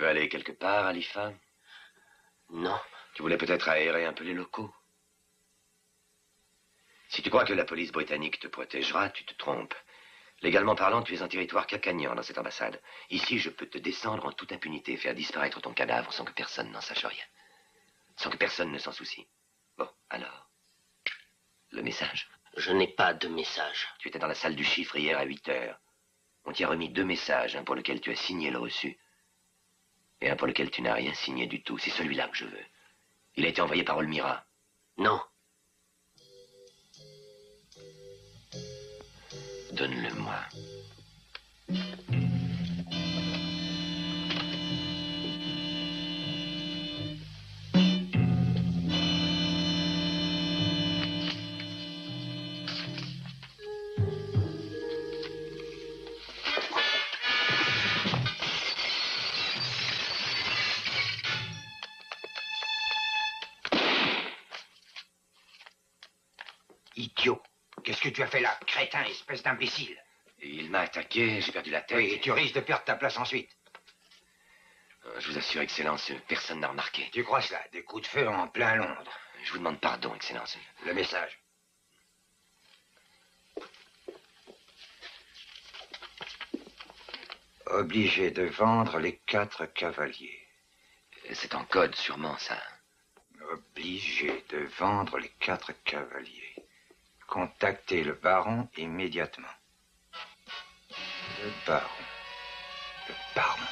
veux aller quelque part, Alifa? Non. Tu voulais peut-être aérer un peu les locaux. Si tu crois que la police britannique te protégera, tu te trompes. Légalement parlant, tu es en territoire cacagnant dans cette ambassade. Ici, je peux te descendre en toute impunité et faire disparaître ton cadavre sans que personne n'en sache rien. Sans que personne ne s'en soucie. Bon, alors, le message? Je n'ai pas de message. Tu étais dans la salle du chiffre hier à 8 heures. On t'y a remis 2 messages, un pour lequel tu as signé le reçu et un pour lequel tu n'as rien signé du tout. C'est celui-là que je veux. Il a été envoyé par Olmira. Non. Donne-le-moi. Idiot. Qu'est-ce que tu as fait là, crétin, espèce d'imbécile? Il m'a attaqué, j'ai perdu la tête. Oui, et tu risques de perdre ta place ensuite. Je vous assure, Excellence, personne n'a remarqué. Tu crois cela? Des coups de feu en plein Londres. Je vous demande pardon, Excellence. Le message. Obligé de vendre les 4 cavaliers. C'est en code, sûrement, ça. Obligé de vendre les 4 cavaliers. Contactez le baron immédiatement. Le baron. Le baron.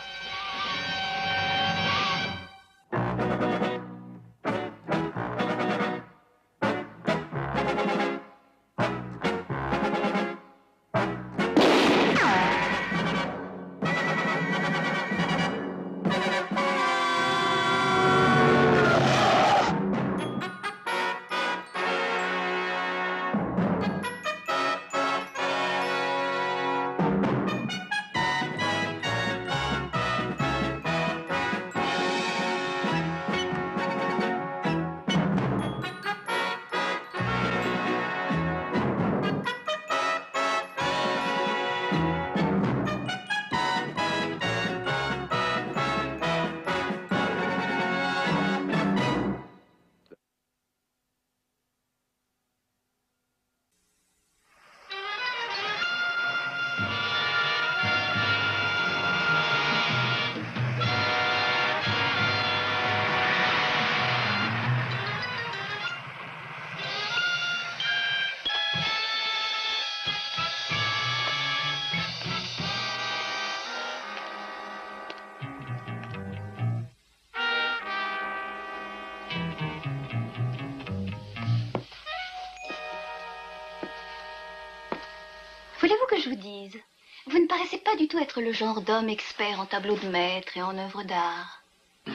Voulez-vous que je vous dise? Vous ne paraissez pas du tout être le genre d'homme expert en tableaux de maître et en œuvres d'art.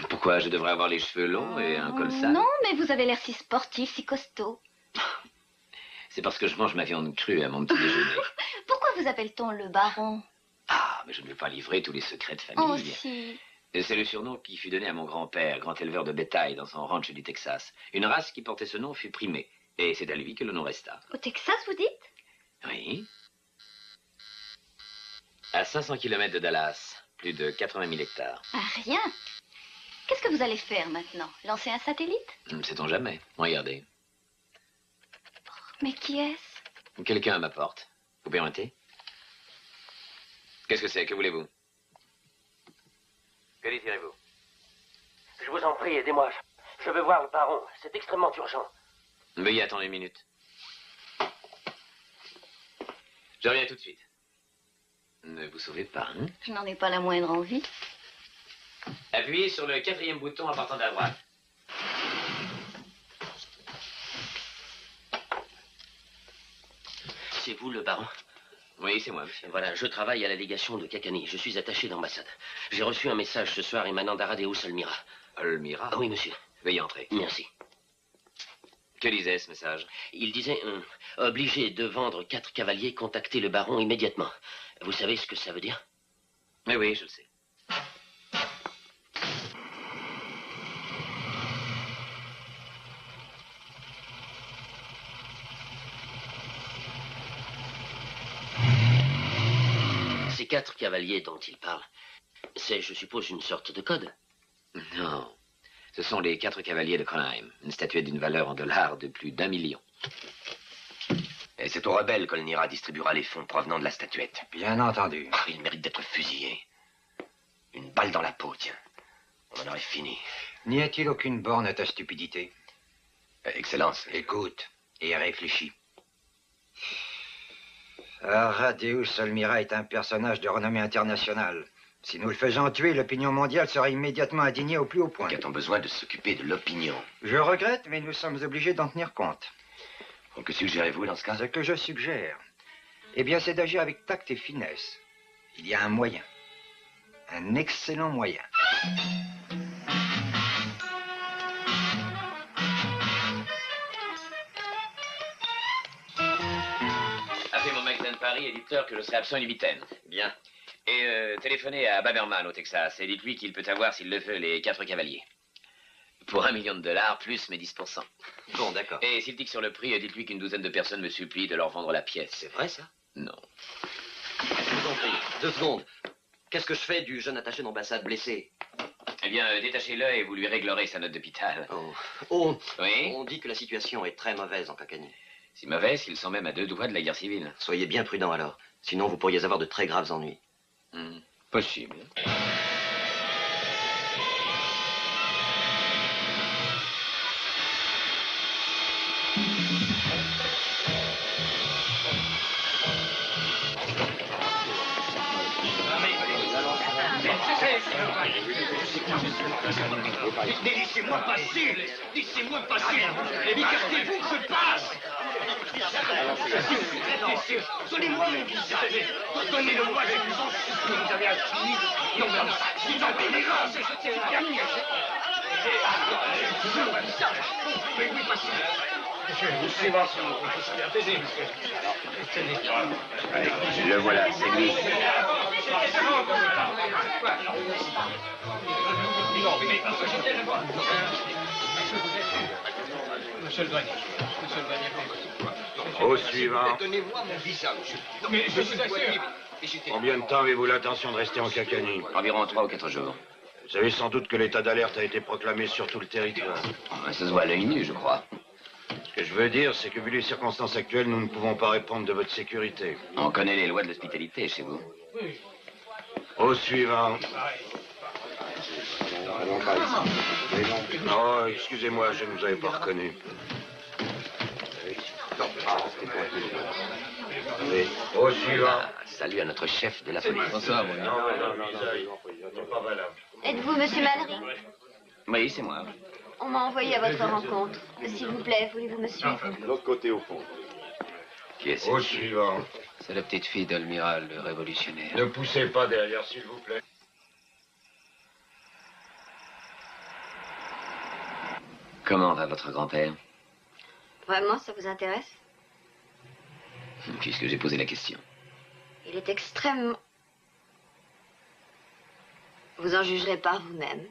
Pourquoi je devrais avoir les cheveux longs et un col sale? Non, mais vous avez l'air si sportif, si costaud. C'est parce que je mange ma viande crue à mon petit déjeuner. Pourquoi vous appelle-t-on le baron? Ah, mais je ne vais pas livrer tous les secrets de Oh, famille. si. C'est le surnom qui fut donné à mon grand-père, grand éleveur de bétail dans son ranch du Texas. Une race qui portait ce nom fut primée. Et c'est à lui que le nom resta. Au Texas, vous dites? Oui. À 500 km de Dallas, plus de 80 000 hectares. Ah, rien. Qu'est-ce que vous allez faire maintenant? Lancer un satellite? Sait-on jamais. Regardez. Mais qui est-ce? Quelqu'un à ma porte. Vous permettez? Qu'est-ce que c'est? Que voulez-vous? Que désirez-vous? Je vous en prie, aidez-moi. Je veux voir le baron. C'est extrêmement urgent. Veuillez attendre une minute. Je reviens tout de suite. Ne vous sauvez pas, hein? Je n'en ai pas la moindre envie. Appuyez sur le 4e bouton en partant de la droite. C'est vous, le baron? Oui, c'est moi, monsieur. Voilà, je travaille à la légation de Kakani. Je suis attaché d'ambassade. J'ai reçu un message ce soir émanant d'Aradeus Olmira. Olmira? Ah oui, monsieur. Veuillez entrer. Merci. Que disait ce message? Il disait, obligé de vendre 4 cavaliers, contactez le baron immédiatement. Vous savez ce que ça veut dire? Oui, oui, je le sais. Ces 4 cavaliers dont il parle, C'est, je suppose, une sorte de code. Non. Ce sont les 4 cavaliers de Kronheim. Une statuette d'une valeur en dollars de plus d'1 million. Et c'est aux rebelles qu'Olmira distribuera les fonds provenant de la statuette. Bien entendu. Ah, il mérite d'être fusillé. Une balle dans la peau, tiens. On en aurait fini. N'y a-t-il aucune borne à ta stupidité? Excellence. Écoute et réfléchis. Aradeus Olmira est un personnage de renommée internationale. Si nous le faisons tuer, l'opinion mondiale sera immédiatement indignée au plus haut point. Qu'a-t-on besoin de s'occuper de l'opinion? Je regrette, mais nous sommes obligés d'en tenir compte. Donc, que suggérez-vous dans ce cas? Ce que je suggère, eh bien, c'est d'agir avec tact et finesse. Il y a un moyen. Un excellent moyen. Appelez mon magasin de Paris et dites-leur que je serai absent une huitaine. Bien. Et téléphonez à Baberman au Texas et dites-lui qu'il peut avoir, s'il le veut, les 4 cavaliers. Pour $1 million plus mes 10%. Bon, d'accord. Et s'il dit que sur le prix, dites-lui qu'une douzaine de personnes me supplient de leur vendre la pièce. C'est vrai, ça? Non. Je vous en prie. 2 secondes. Qu'est-ce que je fais du jeune attaché d'ambassade blessé? Eh bien, détachez-le et vous lui réglerez sa note d'hôpital. Oh, Oui? on dit que la situation est très mauvaise en Cacanie. Si mauvaise, ils sont même à 2 doigts de la guerre civile. Soyez bien prudent alors. Sinon, vous pourriez avoir de très graves ennuis. Possible. Laissez-moi passer! Laissez-moi passer! Écartez-vous, que je passe! Donnez-moi mon visage! Donnez-le-moi, je vous en supplie, vous avez un fini! Non, mais vous en pénégrez, c'est dernier! Je veux mon visage! Mais oui, passez! Je vous subventionne, il faut se faire baiser, monsieur. Le voilà, c'est lui. Monsieur le douanier. Au suivant. Donnez-moi mon visage. Mais je vous assure. Combien de temps avez-vous l'intention de rester en Cacanie? Environ 3 ou 4 jours. Vous savez sans doute que l'état d'alerte a été proclamé sur tout le territoire. Ça se voit à l'œil nu, je crois. Ce que je veux dire, c'est que vu les circonstances actuelles, nous ne pouvons pas répondre de votre sécurité. On connaît les lois de l'hospitalité chez vous. Au suivant. Oh, excusez-moi, je ne vous avais pas reconnu. Au suivant. Ah, salut à notre chef de la police. Bonsoir, mon nom. Pas valable. Êtes-vous Monsieur Mallory? Oui, c'est moi. On m'a envoyé à votre rencontre. S'il vous plaît, voulez-vous me suivre? De l'autre côté, au fond. Qui est-ce? Au suivant. C'est la petite fille d'Olmira, le révolutionnaire. Ne poussez pas derrière, s'il vous plaît. Comment va votre grand-père? Vraiment, ça vous intéresse? Puisque j'ai posé la question. Il est extrêmement... Vous en jugerez par vous-même.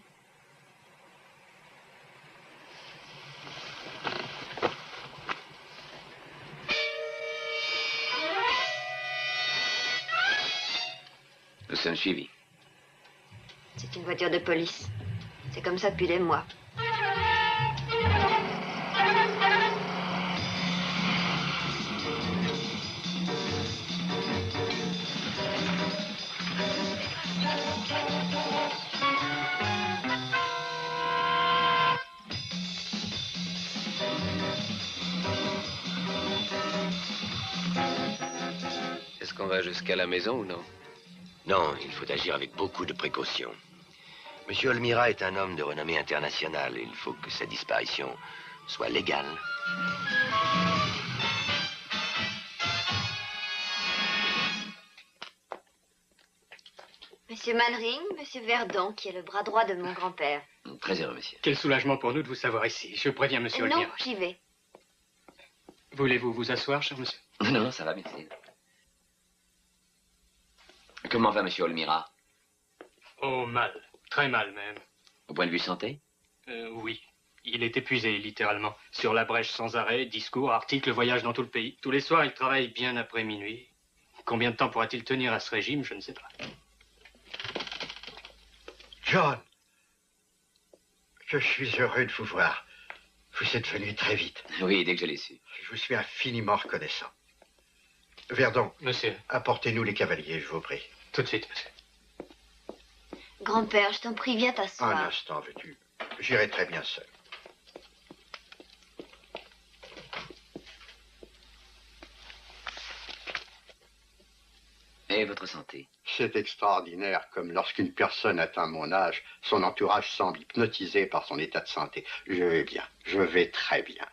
Nous sommes suivis. C'est une voiture de police. C'est comme ça depuis des mois. Est-ce qu'on va jusqu'à la maison ou non? Non, il faut agir avec beaucoup de précaution. Monsieur Olmira est un homme de renommée internationale. Il faut que sa disparition soit légale. Monsieur Malring, Monsieur Verdon, qui est le bras droit de mon grand-père. Très heureux, monsieur. Quel soulagement pour nous de vous savoir ici. Je préviens Monsieur Non, Olmira. j'y vais. Voulez-vous vous asseoir, cher monsieur? Non, non, ça va, merci. Comment va monsieur Olmira? Oh, mal. Très mal, même. Au point de vue santé? Oui. Il est épuisé, littéralement. Sur la brèche sans arrêt, discours, articles, voyage dans tout le pays. Tous les soirs, il travaille bien après minuit. Combien de temps pourra-t-il tenir à ce régime, je ne sais pas. John, je suis heureux de vous voir. Vous êtes venu très vite. Oui, dès que je l'ai su. Je vous suis infiniment reconnaissant. Verdon, monsieur, apportez-nous les cavaliers, je vous prie. tout de suite, monsieur. Grand-père, je t'en prie, viens Un t'asseoir. instant, veux-tu? J'irai très bien seul. Et votre santé? C'est extraordinaire, comme lorsqu'une personne atteint mon âge, son entourage semble hypnotisé par son état de santé. Je vais bien, je vais très bien.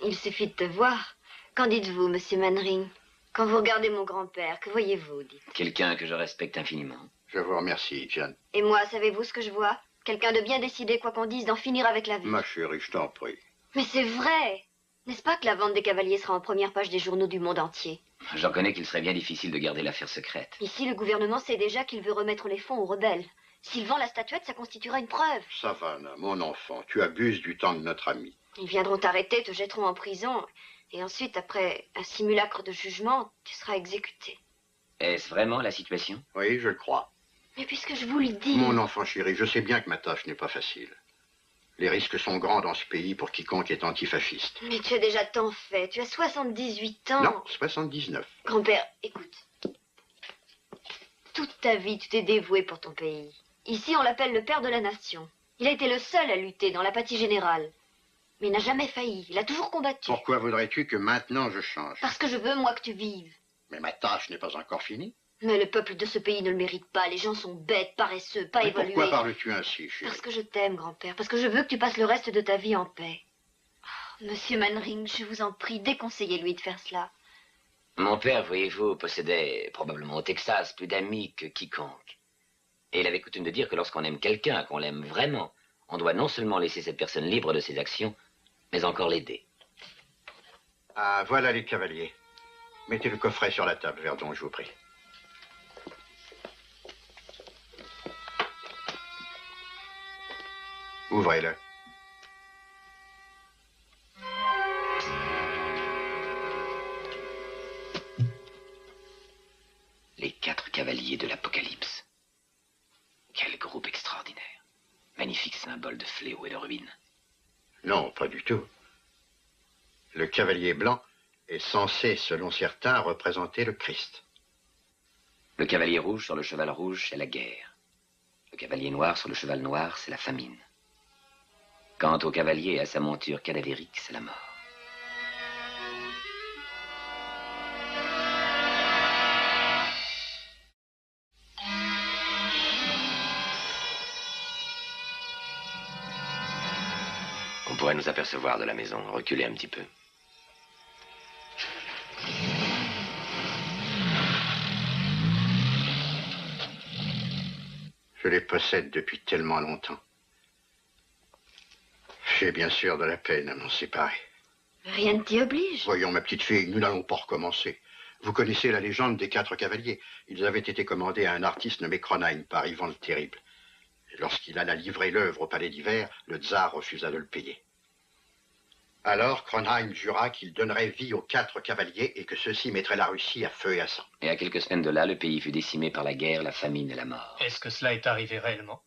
Il suffit de te voir. Qu'en dites-vous, monsieur Mannering? Quand vous regardez mon grand-père, que voyez-vous, dites? Quelqu'un que je respecte infiniment. Je vous remercie, John. Et moi, savez-vous ce que je vois? Quelqu'un de bien décidé, quoi qu'on dise, d'en finir avec la vie. Ma chérie, je t'en prie. Mais c'est vrai! N'est-ce pas que la vente des cavaliers sera en première page des journaux du monde entier? Je reconnais qu'il serait bien difficile de garder l'affaire secrète. Ici, le gouvernement sait déjà qu'il veut remettre les fonds aux rebelles. S'il vend la statuette, ça constituera une preuve. Savannah, mon enfant, tu abuses du temps de notre ami. Ils viendront t'arrêter, te jetteront en prison. Et ensuite, après un simulacre de jugement, tu seras exécuté. Est-ce vraiment la situation? Oui, je le crois. Mais puisque je vous le dis... Mon enfant chéri, je sais bien que ma tâche n'est pas facile. Les risques sont grands dans ce pays pour quiconque est antifasciste. Mais tu as déjà tant fait. Tu as 78 ans. Non, 79. Grand-père, écoute. Toute ta vie, tu t'es dévoué pour ton pays. Ici, on l'appelle le père de la nation. Il a été le seul à lutter dans l'apathie générale. Mais il n'a jamais failli. Il a toujours combattu. Pourquoi voudrais-tu que maintenant je change? Parce que je veux, moi, que tu vives. Mais ma tâche n'est pas encore finie. Mais le peuple de ce pays ne le mérite pas. Les gens sont bêtes, paresseux, pas Mais évolués. pourquoi parles-tu ainsi, chérie? Parce que je t'aime, grand-père. Parce que je veux que tu passes le reste de ta vie en paix. Oh, monsieur Mannering, je vous en prie, déconseillez-lui de faire cela. Mon père, voyez-vous, possédait, probablement au Texas, plus d'amis que quiconque. Et il avait coutume de dire que lorsqu'on aime quelqu'un, qu'on l'aime vraiment, on doit non seulement laisser cette personne libre de ses actions, mais encore l'aider. Ah, voilà les cavaliers. Mettez le coffret sur la table, Verdon, je vous prie. Ouvrez-le. Les 4 cavaliers de l'Apocalypse. Quel groupe extraordinaire. Magnifique symbole de fléau et de ruine. Non, pas du tout. Le cavalier blanc est censé, selon certains, représenter le Christ. Le cavalier rouge sur le cheval rouge, c'est la guerre. Le cavalier noir sur le cheval noir, c'est la famine. Quant au cavalier et à sa monture cadavérique, c'est la mort. On pourrait nous apercevoir de la maison, reculer un petit peu. Je les possède depuis tellement longtemps. J'ai bien sûr de la peine à m'en séparer. Rien ne t'y oblige. Voyons, ma petite fille, nous n'allons pas recommencer. Vous connaissez la légende des 4 cavaliers. Ils avaient été commandés à un artiste nommé Kronheim par Ivan le Terrible. Lorsqu'il alla livrer l'œuvre au palais d'hiver, le tsar refusa de le payer. Alors, Kronheim jura qu'il donnerait vie aux 4 cavaliers et que ceux-ci mettraient la Russie à feu et à sang. Et à quelques semaines de là, le pays fut décimé par la guerre, la famine et la mort. Est-ce que cela est arrivé réellement?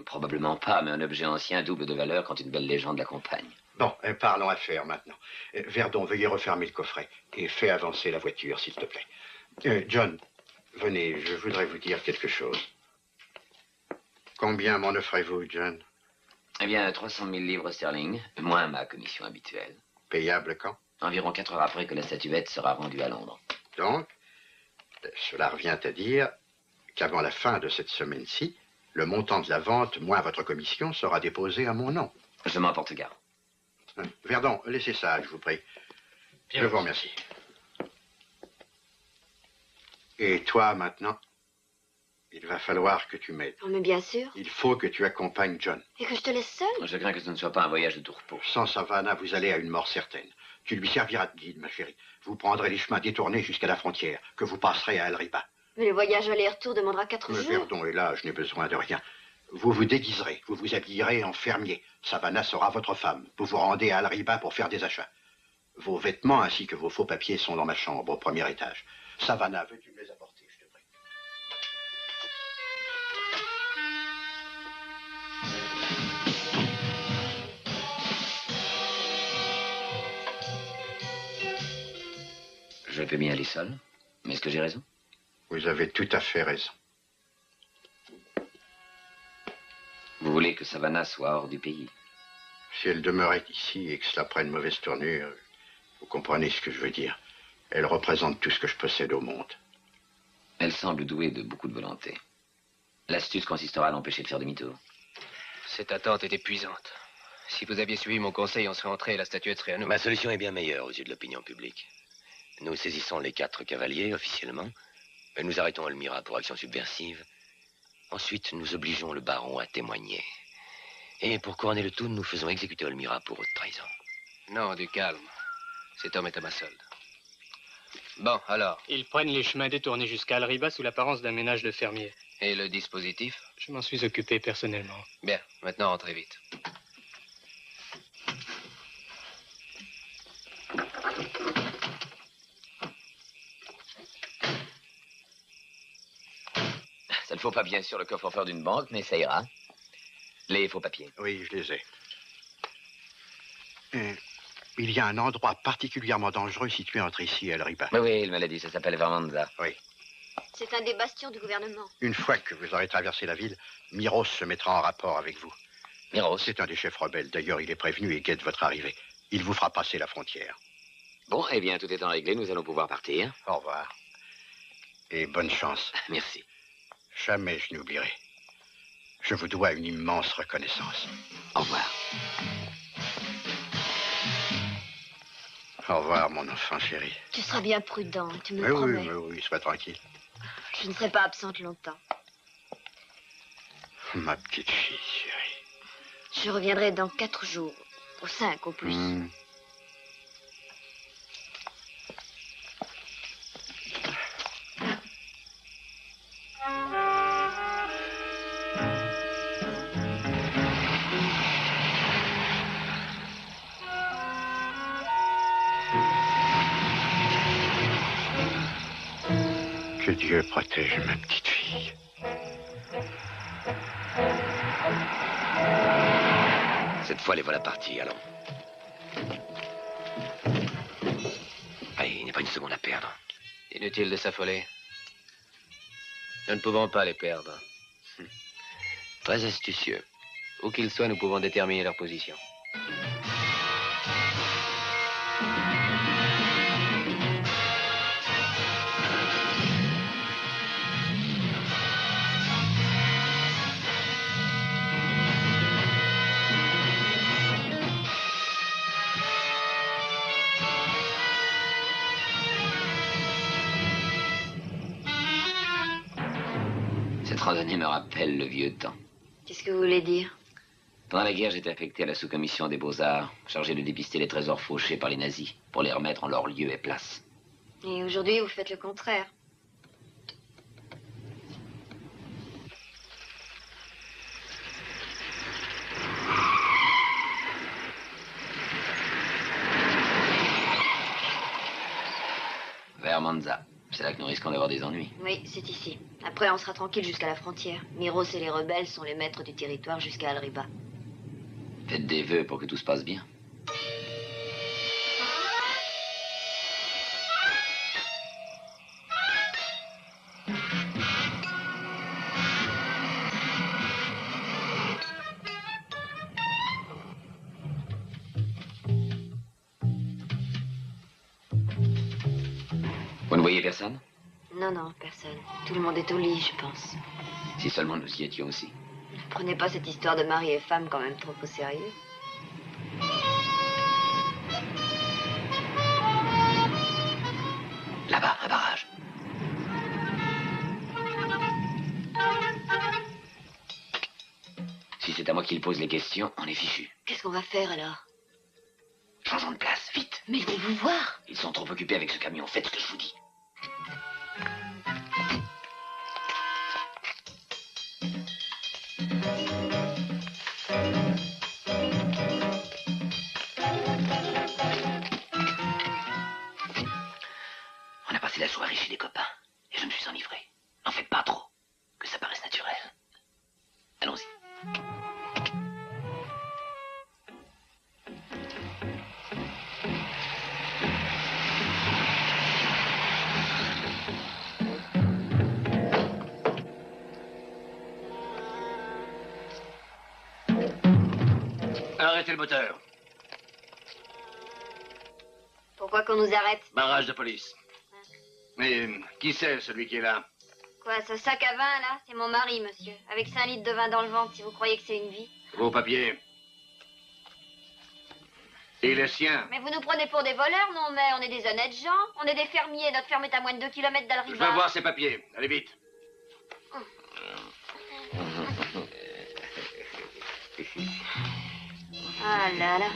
Probablement pas, mais un objet ancien double de valeur quand une belle légende l'accompagne. Bon, parlons affaires maintenant. Verdon, veuillez refermer le coffret et fais avancer la voiture, s'il te plaît. John, venez, je voudrais vous dire quelque chose. Combien m'en offrez-vous, John? Eh bien, 300 000 livres sterling, moins ma commission habituelle. Payable quand? Environ 4 heures après que la statuette sera rendue à Londres. Donc, cela revient à dire qu'avant la fin de cette semaine-ci, le montant de la vente, moins votre commission, sera déposé à mon nom. Je m'en porte garde. Verdon, laissez ça, je vous prie. Bien. Je vous remercie. Et toi, maintenant, il va falloir que tu m'aides. Oh, mais bien sûr. Il faut que tu accompagnes John. Et que je te laisse seule? Je crains que ce ne soit pas un voyage de tourpeau. Sans Savannah, vous allez à une mort certaine. Tu lui serviras de guide, ma chérie. Vous prendrez les chemins détournés jusqu'à la frontière, que vous passerez à Al-Riba. Mais le voyage aller-retour demandera 4 jours. Verdon est là, je n'ai besoin de rien. Vous vous déguiserez, vous vous habillerez en fermier. Savannah sera votre femme. Vous vous rendez à Al-Riba pour faire des achats. Vos vêtements ainsi que vos faux papiers sont dans ma chambre, au premier étage. Savannah, veux-tu me les apporter, je te prie? Je peux bien aller seul. Mais est-ce que j'ai raison? Vous avez tout à fait raison. Vous voulez que Savannah soit hors du pays? Si elle demeurait ici et que cela prenne mauvaise tournure, vous comprenez ce que je veux dire. Elle représente tout ce que je possède au monde. Elle semble douée de beaucoup de volonté. L'astuce consistera à l'empêcher de faire demi-tour. Cette attente est épuisante. Si vous aviez suivi mon conseil, on serait entré et la statuette serait à nous. Ma solution est bien meilleure aux yeux de l'opinion publique. Nous saisissons les 4 cavaliers officiellement, et nous arrêtons Elmira pour action subversive. Ensuite, nous obligeons le baron à témoigner. Et pour couronner le tout, nous faisons exécuter Elmira pour haute trahison. Non, du calme. Cet homme est à ma solde. Bon, alors. Ils prennent les chemins détournés jusqu'à Alriba sous l'apparence d'un ménage de fermiers. Et le dispositif? Je m'en suis occupé personnellement. Bien, maintenant rentrez vite. Ça ne faut pas bien sûr le coffre-fort d'une banque, mais ça ira. Les faux papiers. Oui, je les ai. Il y a un endroit particulièrement dangereux situé entre ici et Alriba. Oui, il me l'a dit, ça s'appelle Vermanza. Oui. C'est un des bastions du gouvernement. Une fois que vous aurez traversé la ville, Miros se mettra en rapport avec vous. Miros? C'est un des chefs rebelles. D'ailleurs, il est prévenu et guette votre arrivée. Il vous fera passer la frontière. Bon, eh bien, tout étant réglé, nous allons pouvoir partir. Au revoir. Et bonne chance. Merci. Jamais je n'oublierai. Je vous dois une immense reconnaissance. Au revoir. Au revoir, mon enfant chéri. Tu seras bien prudent, tu me Oui, le promets. oui, sois tranquille. Je ne serai pas absente longtemps. Ma petite fille chérie. Je reviendrai dans 4 jours, ou 5 au plus. Que Dieu protège ma petite fille. Cette fois, les voilà partis, allons. Allez, il n'y a pas une seconde à perdre. Inutile de s'affoler. Nous ne pouvons pas les perdre. Très astucieux. Où qu'ils soient, nous pouvons déterminer leur position. Cette randonnée me rappelle le vieux temps. Qu'est-ce que vous voulez dire? Pendant la guerre, j'étais affecté à la sous-commission des Beaux-Arts, chargé de dépister les trésors fauchés par les nazis, pour les remettre en leur lieu et place. Et aujourd'hui, vous faites le contraire. Vers Monza. C'est là que nous risquons d'avoir des ennuis. Oui, c'est ici. Après, on sera tranquille jusqu'à la frontière. Miros et les rebelles sont les maîtres du territoire jusqu'à Alriba. Faites des vœux pour que tout se passe bien. Vous ne voyez personne? Non, non, personne. Tout le monde est au lit, je pense. Si seulement nous y étions aussi. Ne prenez pas cette histoire de mari et femme quand même trop au sérieux. Là-bas, un barrage. Si c'est à moi qu'il pose les questions, on est fichu. Qu'est-ce qu'on va faire alors? Changeons de place, vite. Mais ils vont vous voir. Ils sont trop occupés avec ce camion. Faites ce que je vous dis. On a passé la soirée chez des copains et je me suis enivré. N'en faites pas trop, que ça paraisse naturel. Allons-y. Arrêtez le moteur. Pourquoi qu'on nous arrête? Barrage de police. Mais qui c'est, celui qui est là? Quoi, ce sac à vin, là? C'est mon mari, monsieur. Avec 5 litres de vin dans le ventre, si vous croyez que c'est une vie. Vos papiers. Et les siens. Mais vous nous prenez pour des voleurs, non? Mais on est des honnêtes gens. On est des fermiers. Notre ferme est à moins de 2 kilomètres Je d'Alriva. veux voir ces papiers. Allez vite. Ah là là.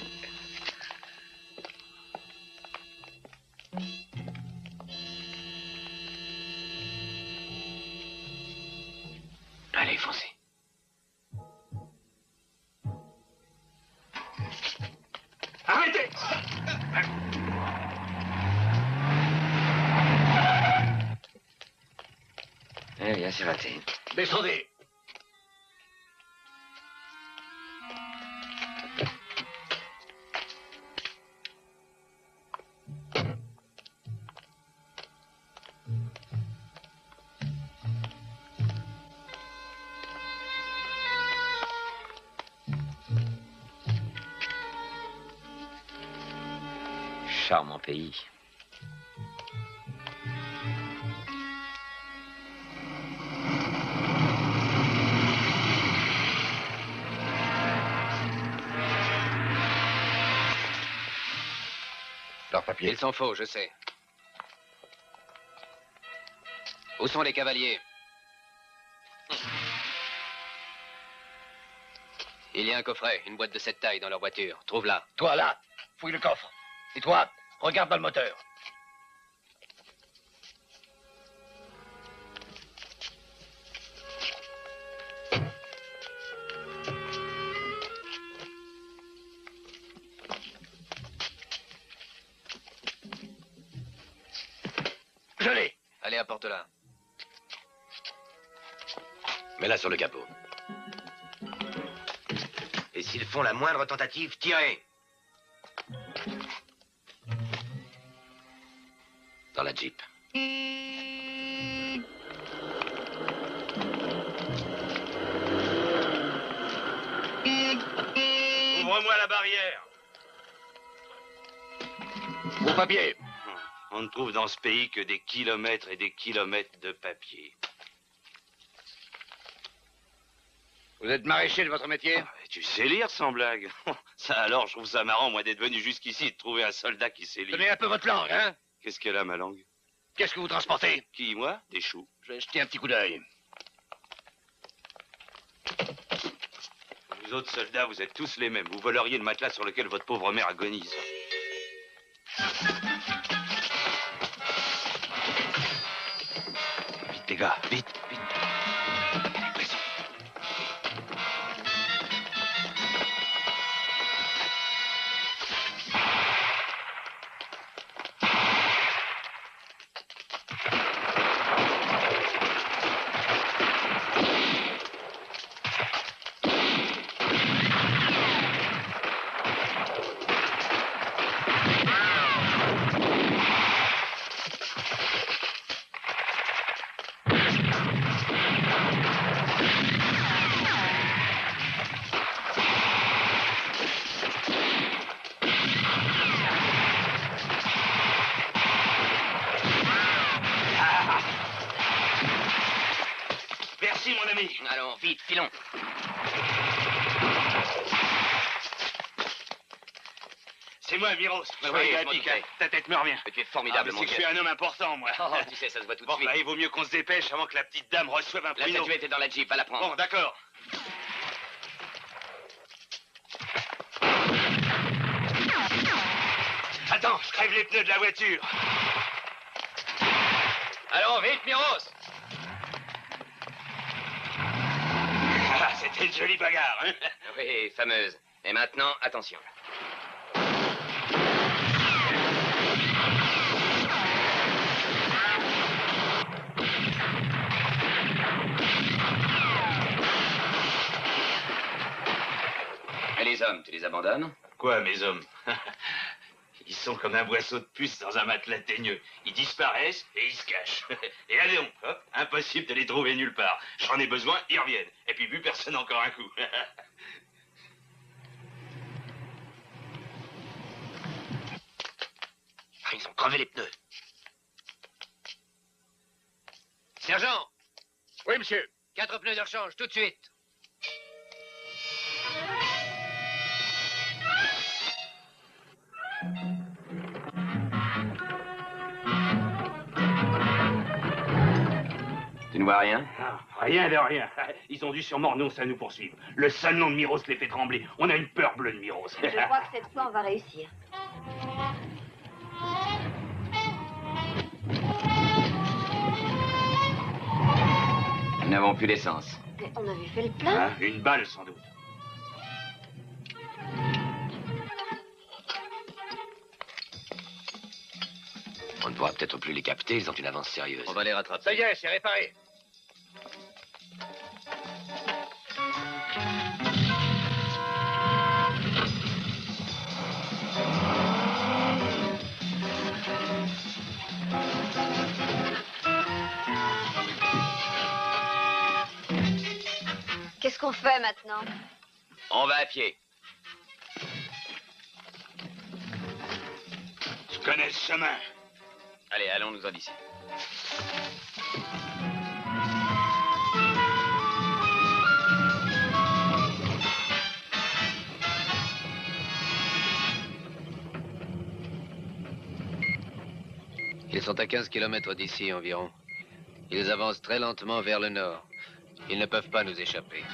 Allez, foncez. Arrêtez! Eh bien, c'est raté. Descendez. Charmant pays. Leurs papiers. Ils sont faux, je sais. Où sont les cavaliers? Il y a un coffret, une boîte de cette taille dans leur voiture. Trouve-la. Toi, là, fouille le coffre. Et toi, regarde dans le moteur. Je l'ai. Allez, apporte-la. Mets-la sur le capot. Et s'ils font la moindre tentative, tirez. Dans la Jeep. Ouvre-moi la barrière. Vos papiers. On ne trouve dans ce pays que des kilomètres et des kilomètres de papier. Vous êtes maraîcher de votre métier? Tu sais lire sans blague. Ça alors, je trouve ça marrant, moi, d'être venu jusqu'ici et de trouver un soldat qui sait lire. Donnez un peu votre langue, hein? Qu'est-ce qu'elle a, ma langue? Qu'est-ce que vous transportez? Qui, moi? Des choux. Je vais jeter un petit coup d'œil. Vous autres soldats, vous êtes tous les mêmes. Vous voleriez le matelas sur lequel votre pauvre mère agonise. Vite, les gars, vite, vite. Allez, pressons. Merci, mon ami. Allons, vite, filons. C'est moi, Miros. Oui, Soyez je à m'en pic, doutais. hein. Ta tête me revient. Mais tu es formidable, mais mon c'est que je Dieu. suis un homme important, moi. Oh, tu sais, ça se voit tout de Bon, suite. bah, il vaut mieux qu'on se dépêche avant que la petite dame reçoive un La pruneau. statuette est dans la Jeep, va la prendre. Bon, d'accord. Attends, je crève les pneus de la voiture. Allons, vite, Miros! Ah, c'était une jolie bagarre, hein? Oui, fameuse. Et maintenant, attention. Et les hommes, tu les abandonnes? Quoi, mes hommes? Ils sont comme un boisseau de puce dans un matelas teigneux. Ils disparaissent et ils se cachent. Et allez donc, hop, impossible de les trouver nulle part. J'en ai besoin, ils reviennent. Et puis plus personne encore un coup. Ils ont crevé les pneus. Sergent! Oui, monsieur. 4 pneus de rechange, tout de suite. Tu ne vois rien? Ah, rien de rien. Ils ont dû sûrement renoncer à nous poursuivre. Le seul nom de Miros les fait trembler. On a une peur bleue de Miros. Je crois que cette fois, on va réussir. Nous n'avons plus d'essence. Mais on avait fait le plein. Hein, une balle, sans doute. On ne pourra peut-être plus les capter, ils ont une avance sérieuse. On va les rattraper. Ça y est, c'est réparé. Qu'est-ce qu'on fait maintenant? On va à pied. Tu connais le chemin. Allez, allons-nous-en d'ici. Ils sont à 15 km d'ici environ. Ils avancent très lentement vers le nord. Ils ne peuvent pas nous échapper.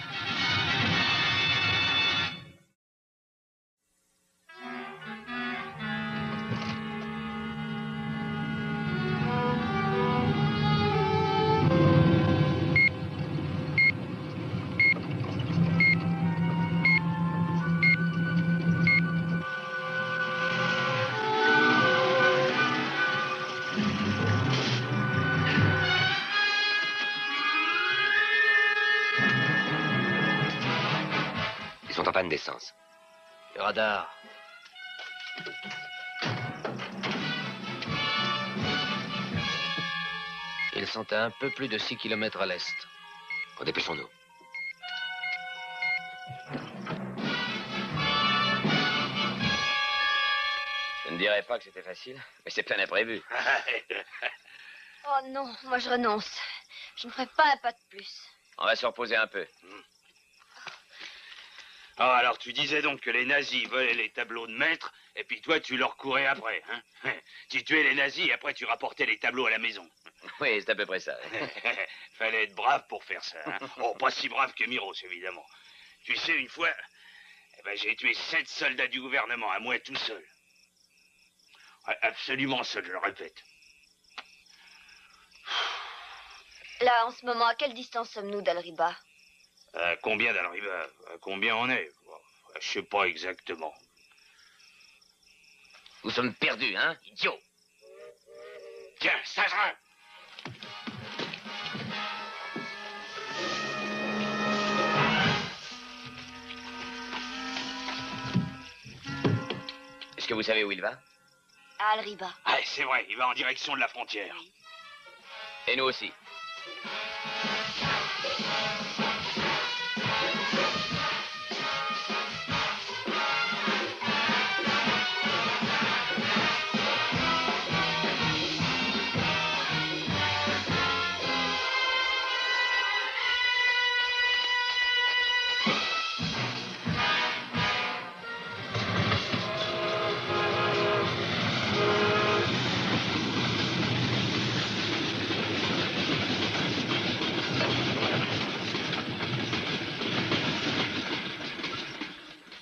Ils sont en panne d'essence. Le radar. Ils sont à un peu plus de 6 km à l'est. Dépêchons-nous. Je ne dirais pas que c'était facile, mais c'est plein d'imprévus. Oh non, moi je renonce. Je ne ferai pas un pas de plus. On va se reposer un peu. Oh, alors tu disais donc que les nazis volaient les tableaux de maître, et puis toi tu leur courais après, hein? Tu tuais les nazis et après tu rapportais les tableaux à la maison. Oui, c'est à peu près ça. Fallait être brave pour faire ça, hein? Oh, pas si brave que Miros, évidemment. Tu sais, une fois, j'ai tué 7 soldats du gouvernement, à moi tout seul. Ouais, absolument seul, je le répète. Là, en ce moment, à quelle distance sommes-nous d'Al-Riba? Combien d'Al-Riba? Combien on est? Je sais pas exactement. Nous sommes perdus, hein, idiot. Tiens, Sagerin! Est-ce que vous savez où il va? À Al-Riba. Ah, c'est vrai, il va en direction de la frontière. Oui. Et nous aussi.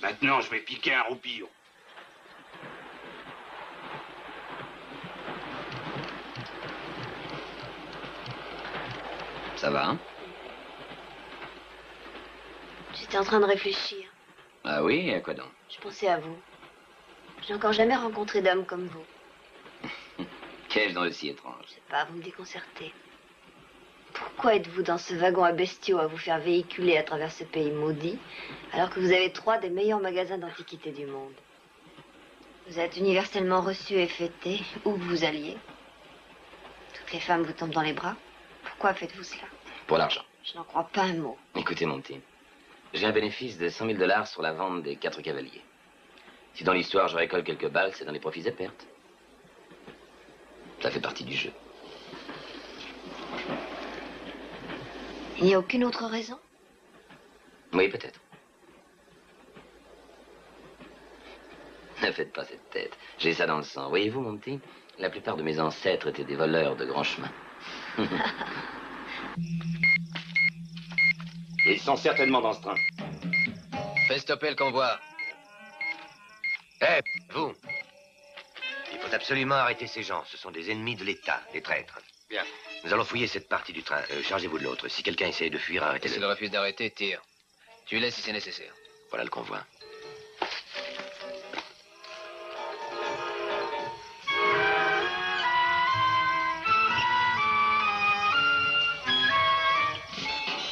Maintenant, je vais piquer un roupillon. Ça va, hein? J'étais en train de réfléchir. Ah oui, à quoi donc? Je pensais à vous. J'ai encore jamais rencontré d'homme comme vous. Qu'ai-je dans le si étrange? Je sais pas, vous me déconcertez. Pourquoi êtes-vous dans ce wagon à bestiaux à vous faire véhiculer à travers ce pays maudit, alors que vous avez 3 des meilleurs magasins d'antiquités du monde? Vous êtes universellement reçu et fêté, où que vous alliez. Toutes les femmes vous tombent dans les bras. Pourquoi faites-vous cela? Pour l'argent. Je n'en crois pas un mot. Écoutez, mon petit. J'ai un bénéfice de 100 000 $ sur la vente des 4 cavaliers. Si dans l'histoire je récolte quelques balles, c'est dans les profits et pertes. Ça fait partie du jeu. Il n'y a aucune autre raison? Oui, peut-être. Ne faites pas cette tête. J'ai ça dans le sang. Voyez-vous, mon petit, la plupart de mes ancêtres étaient des voleurs de grand chemin. Ils sont certainement dans ce train. Fais stopper le convoi. Hé, vous! Il faut absolument arrêter ces gens. Ce sont des ennemis de l'État, des traîtres. Bien. Nous allons fouiller cette partie du train. Chargez-vous de l'autre. Si quelqu'un essaie de fuir, Et arrêtez-le. s'il refuse d'arrêter, tire. Tu laisses si c'est nécessaire. Voilà le convoi.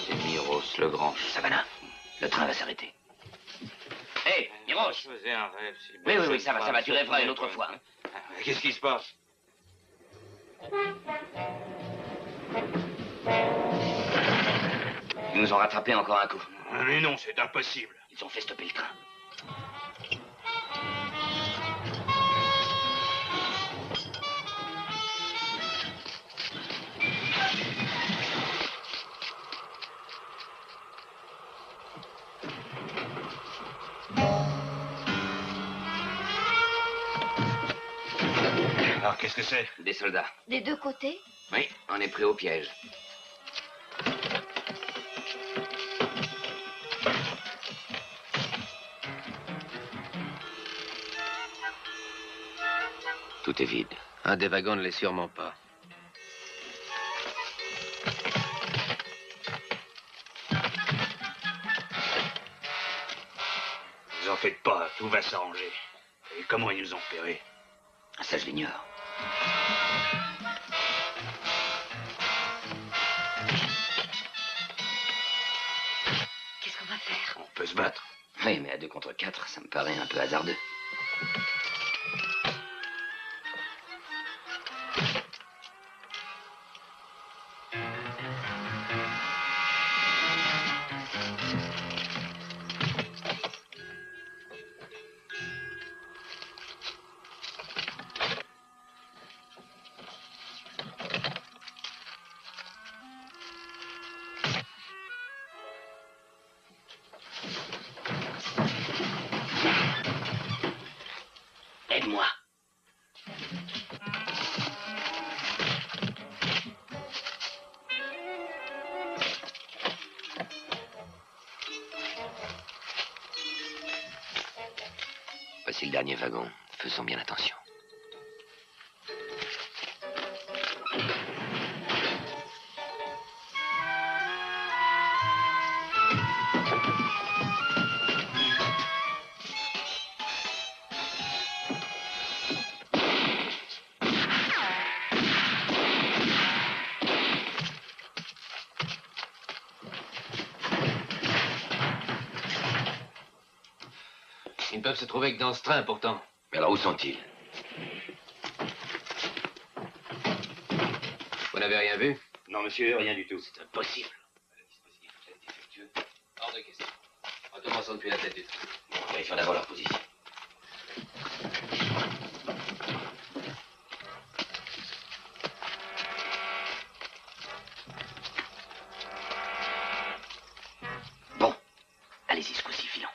C'est Miros le Grand. Savannah, le train va s'arrêter. Hé, Miros! Je faisais un rêve, s'il Oui, oui, oui, ça va, tu rêveras une autre fois. Qu'est-ce qui se passe? Ils nous ont rattrapé encore un coup. Mais non, c'est impossible. Ils ont fait stopper le train. Alors, qu'est-ce que c'est? Des soldats. Des deux côtés? Oui, on est pris au piège. Tout est vide. Un des wagons ne l'est sûrement pas. Vous en faites pas, tout va s'arranger. Et comment ils nous ont repérés? Ça, je l'ignore. Qu'est-ce qu'on va faire? On peut se battre. Oui, mais à 2 contre 4, ça me paraît un peu hasardeux. Aide-moi. Voici le dernier wagon. Faisons bien attention. Ils ne peuvent se trouver que dans ce train, pourtant. Mais alors, où sont-ils? Vous n'avez rien vu? Non, monsieur, rien du tout. C'est impossible. Hors de question. Recommençons depuis la tête du train. Vérifions d'abord leur position. Bon, allez-y, ce coup-ci, filons.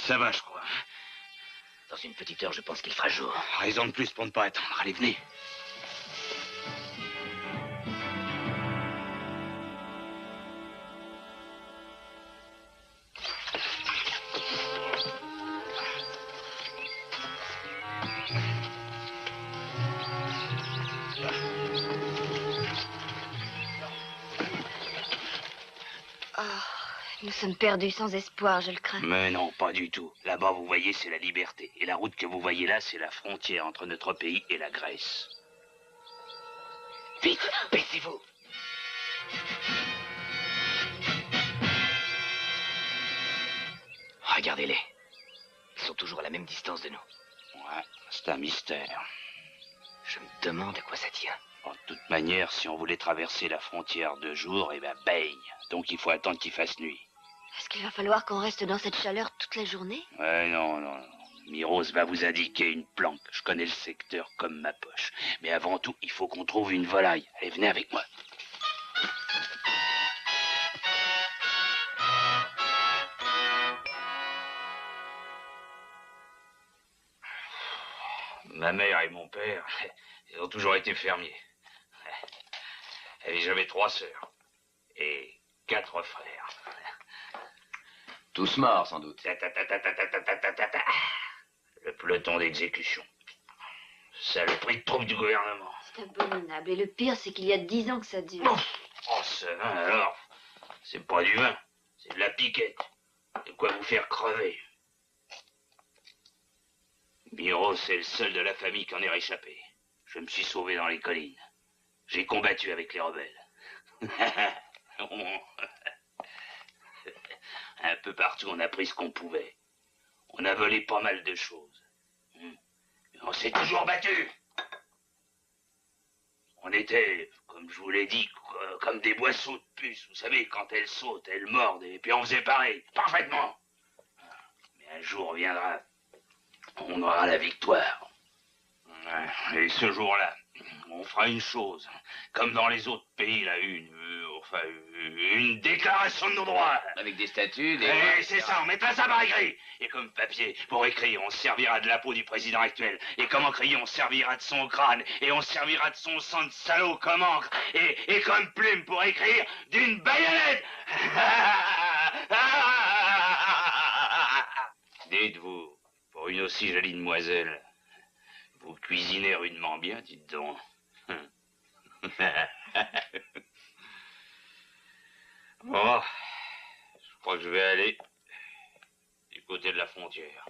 Ça va, je crois. Dans une petite heure, je pense qu'il fera jour. Raison de plus pour ne pas attendre. Allez, venez. Nous sommes perdus, sans espoir, je le crains. Mais non, pas du tout. Là-bas, vous voyez, c'est la liberté. Et la route que vous voyez là, c'est la frontière entre notre pays et la Grèce. Vite, baissez-vous. Regardez-les. Ils sont toujours à la même distance de nous. Ouais, c'est un mystère. Je me demande à quoi ça tient. De toute manière, si on voulait traverser la frontière de jour, eh ben, baigne. Donc il faut attendre qu'il fasse nuit. Est-ce qu'il va falloir qu'on reste dans cette chaleur toute la journée? Ouais, non. Miros va vous indiquer une planque. Je connais le secteur comme ma poche. Mais avant tout, il faut qu'on trouve une volaille. Allez, venez avec moi. Ma mère et mon père, ils ont toujours été fermiers. Et j'avais 3 sœurs. Et 4 frères. Tous morts, sans doute. Le peloton d'exécution. Saloperie de troupe du gouvernement. C'est abominable. Et le pire, c'est qu'il y a 10 ans que ça dure. Oh, ce vin, alors. C'est pas du vin. C'est de la piquette. De quoi vous faire crever. Miros, c'est le seul de la famille qui en est réchappé. Je me suis sauvé dans les collines. J'ai combattu avec les rebelles. Un peu partout, on a pris ce qu'on pouvait. On a volé pas mal de choses. Mais on s'est toujours battu. On était, comme je vous l'ai dit, comme des boisseaux de puce. Vous savez, quand elles sautent, elles mordent, et puis on faisait pareil, parfaitement. Mais un jour viendra, on aura la victoire. Et ce jour-là, on fera une chose, comme dans les autres pays, là, une déclaration de nos droits. Avec des statuts, des... C'est ça, on mettra ça par écrit. Et comme papier, pour écrire, on se servira de la peau du président actuel. Et comme encrier, on se servira de son crâne. Et on se servira de son sang de salaud comme encre. Et comme plume pour écrire, d'une baïonnette. Dites-vous, pour une aussi jolie demoiselle, vous cuisinez rudement bien, dites donc. Bon, je crois que je vais aller du côté de la frontière,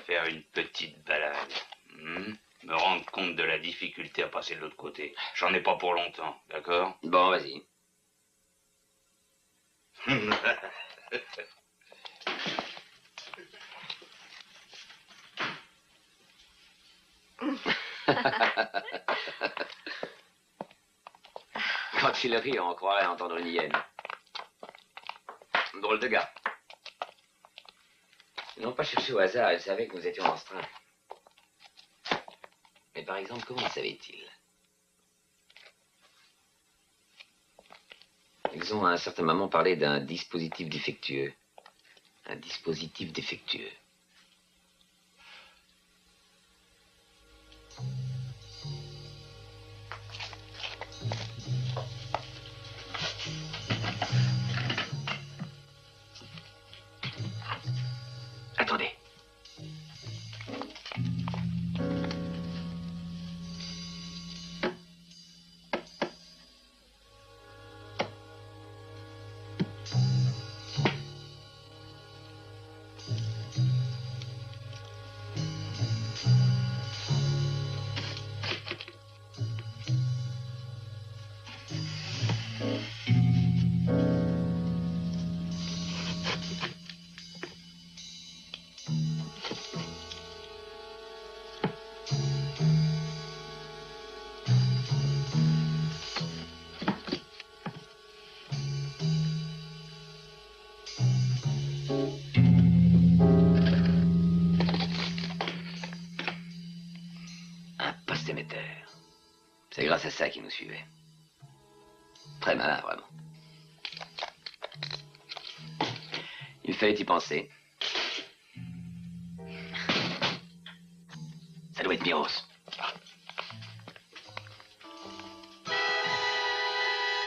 faire une petite balade, me rendre compte de la difficulté à passer de l'autre côté. J'en ai pas pour longtemps, d'accord? Bon, vas-y. Quand il rit, on croirait entendre une hyène. Drôle de gars. Ils n'ont pas cherché au hasard, ils savaient que nous étions en strain. Mais par exemple, comment le savaient-ils? Ils ont à un certain moment parlé d'un dispositif défectueux. Un dispositif défectueux. Attendez. C'est grâce à ça qu'ils nous suivaient. Très malin, vraiment. Il fallait y penser. Ça doit être Miros.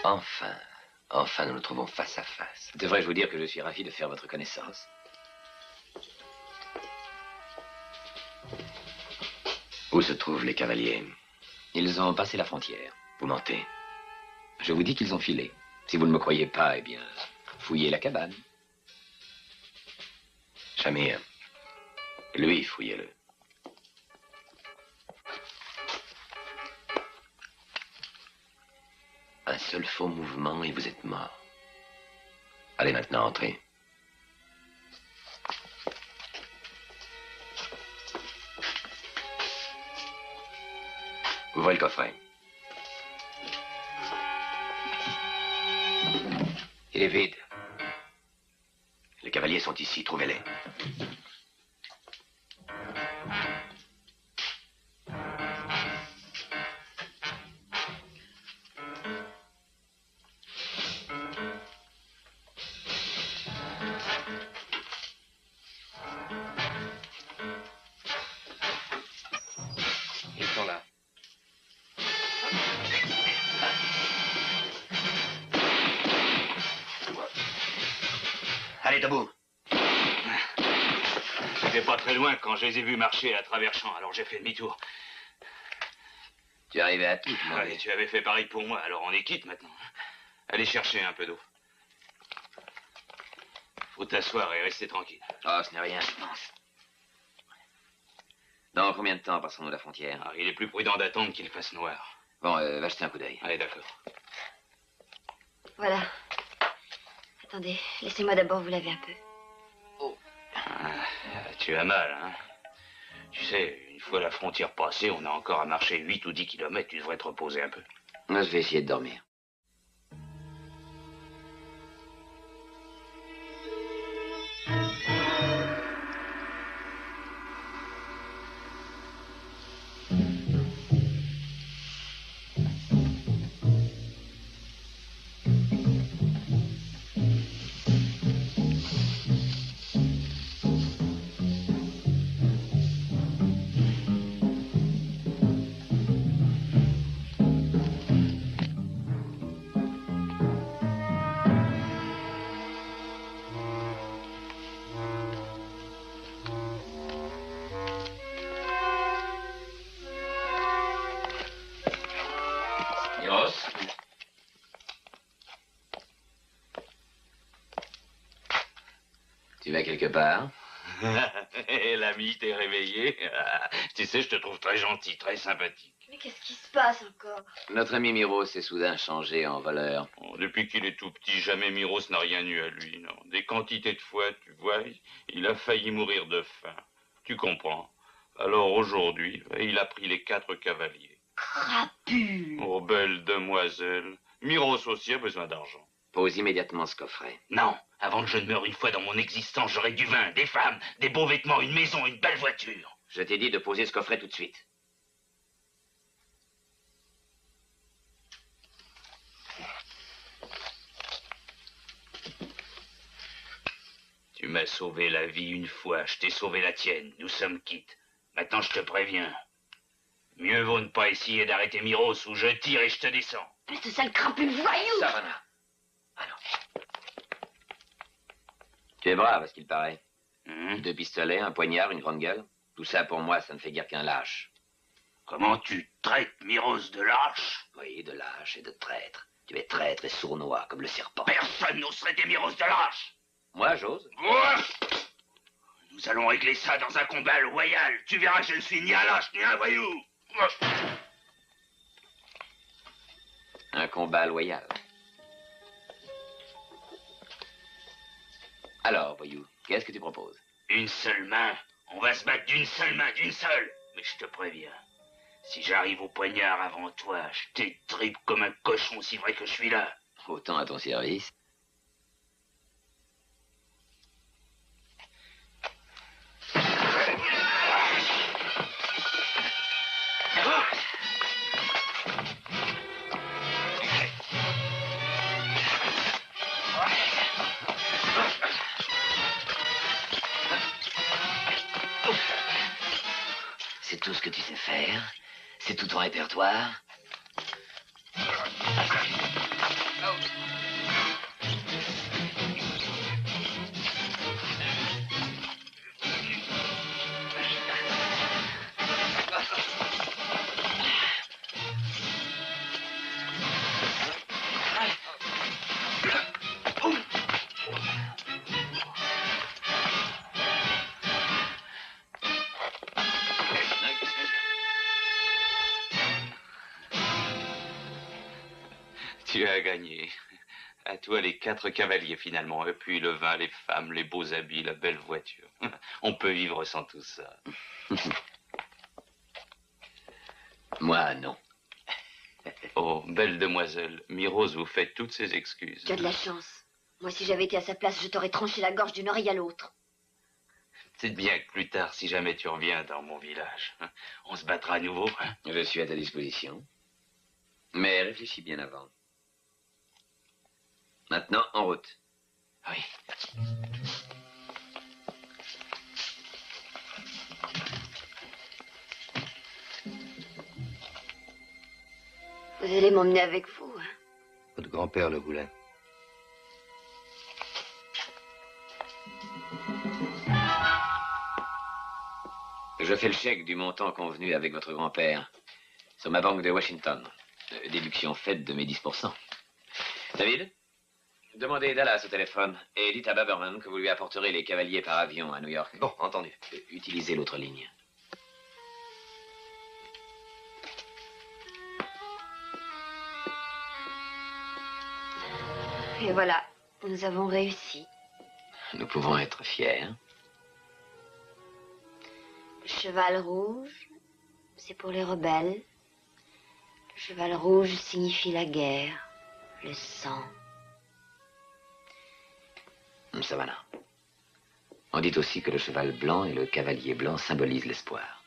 Enfin, nous nous trouvons face à face. Devrais-je vous dire que je suis ravi de faire votre connaissance? Où se trouvent les cavaliers? Ils ont passé la frontière. Vous mentez. Je vous dis qu'ils ont filé. Si vous ne me croyez pas, eh bien, fouillez la cabane. Shamir, lui, fouillez-le. Un seul faux mouvement et vous êtes mort. Allez maintenant, entrez. Ouvrez le coffret. Il est vide. Les cavaliers sont ici, trouvez-les. Ils sont là. Allez, debout. J'étais pas très loin quand je les ai vus marcher à travers champs, alors j'ai fait demi-tour. Tu es arrivé à pied, moi. Allez, tu avais fait pareil pour moi, alors on est quitte maintenant. Allez chercher un peu d'eau. Faut t'asseoir et rester tranquille. Oh, ce n'est rien, je pense. Dans combien de temps passons-nous la frontière? Ah, il est plus prudent d'attendre qu'il fasse noir. Bon, va jeter un coup d'œil. Allez, d'accord. Voilà. Attendez, laissez-moi d'abord vous laver un peu. Ah, tu as mal, hein? Tu sais, une fois la frontière passée, on a encore à marcher 8 ou 10 kilomètres. Tu devrais te reposer un peu. Moi, je vais essayer de dormir. Tu vas quelque part? L'ami, t'es réveillé. Tu sais, je te trouve très gentil, très sympathique. Mais qu'est-ce qui se passe encore? Notre ami Miro s'est soudain changé en voleur. Oh, depuis qu'il est tout petit, jamais Miros n'a rien eu à lui, non. Des quantités de fois, tu vois, il a failli mourir de faim. Tu comprends? Alors aujourd'hui, il a pris les 4 cavaliers. Crapule! Oh, belle demoiselle. Miros aussi a besoin d'argent. Pose immédiatement ce coffret. Non, avant que je ne meure une fois dans mon existence, j'aurai du vin, des femmes, des beaux vêtements, une maison, une belle voiture. Je t'ai dit de poser ce coffret tout de suite. Tu m'as sauvé la vie une fois, je t'ai sauvé la tienne. Nous sommes quittes. Maintenant, je te préviens. Mieux vaut ne pas essayer d'arrêter Miros ou je tire et je te descends. Mais ce sale crapule voyou! Savannah. Tu es brave, à ce qu'il paraît. 2 pistolets, un poignard, une grande gueule. Tout ça, pour moi, ça ne fait guère qu'un lâche. Comment tu traites Miros de lâche? Oui, de lâche et de traître. Tu es traître et sournois, comme le serpent. Personne n'ose traiter Miros de lâche. Moi, j'ose. Moi? Nous allons régler ça dans un combat loyal. Tu verras, je ne suis ni un lâche, ni un voyou. Un combat loyal. Alors, voyou, qu'est-ce que tu proposes? Une seule main. On va se battre d'une seule main, d'une seule. Mais je te préviens, si j'arrive au poignard avant toi, je t'étripe comme un cochon si vrai que je suis là. Autant à ton service. C'est tout ce que tu sais faire? C'est tout ton répertoire? Tu as gagné. À toi les 4 cavaliers finalement, et puis le vin, les femmes, les beaux habits, la belle voiture. On peut vivre sans tout ça. Moi, non. Oh, belle demoiselle, Mirose vous fait toutes ses excuses. Tu as de la chance. Moi, si j'avais été à sa place, je t'aurais tranché la gorge d'une oreille à l'autre. C'est bien que plus tard, si jamais tu reviens dans mon village, on se battra à nouveau. Je suis à ta disposition. Mais réfléchis bien avant. Maintenant, en route. Oui. Vous allez m'emmener avec vous, hein? Votre grand-père le voulait. Je fais le chèque du montant convenu avec votre grand-père sur ma banque de Washington. Déduction faite de mes 10%. David, demandez Dallas au téléphone et dites à Baberman que vous lui apporterez les cavaliers par avion à New York. Bon, entendu. Utilisez l'autre ligne. Et voilà, nous avons réussi. Nous pouvons être fiers. Le cheval rouge, c'est pour les rebelles. Le cheval rouge signifie la guerre, le sang. Savannah. On dit aussi que le cheval blanc et le cavalier blanc symbolisent l'espoir.